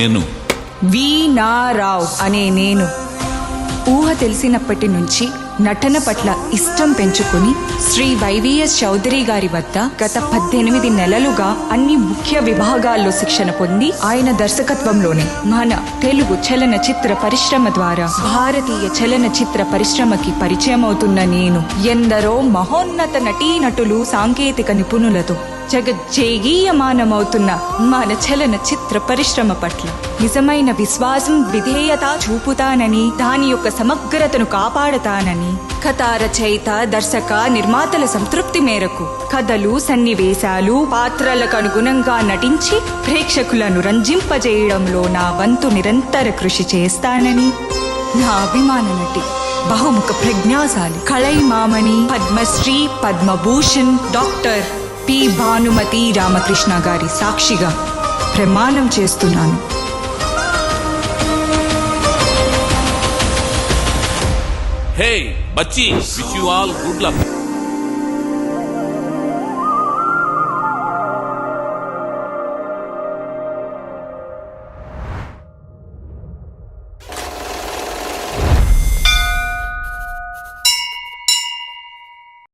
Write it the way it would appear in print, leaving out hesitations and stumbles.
నేను వీణారావు అనే నేను ఊహ తెలిసినప్పటి నుంచి నటన పట్ల ఇష్టం పెంచుకుని శ్రీ వైవిఎస్ చౌదరి గారి వద్ద గత 18 నెలలుగా అన్ని ముఖ్య విభాగాల్లో శిక్షణ పొంది ఆయన దర్శకత్వంలోనే మన తెలుగు చలనచిత్ర పరిశ్రమ ద్వారా భారతీయ చలనచిత్ర పరిశ్రమకి పరిచయం అవుతున్న నేను ఎందరో మహోన్నత నటీనటులు సాంకేతిక నిపుణులతో జగజ్జేగీయమానమవుతున్న మన చలనచిత్ర పరిశ్రమ పట్ల నిజమైన విశ్వాసం విధేయత చూపుతానని దాని యొక్క సమగ్రతను కాపాడతానని కథా రచయిత దర్శక నిర్మాతల సంతృప్తి మేరకు కథలు సన్నివేశాలు పాత్రలకు అనుగుణంగా నటించి ప్రేక్షకులను రంజింపజేయడంలో నా వంతు నిరంతర కృషి చేస్తానని నా అభిమాన నటి బహుముఖ ప్రజ్ఞాశాలి కళైమామణి పద్మశ్రీ పద్మభూషణ్ డాక్టర్ పి భానుమతి రామకృష్ణ గారి సాక్షిగా ప్రమాణం చేస్తున్నాను. హే బచ్చి, wish you all good luck.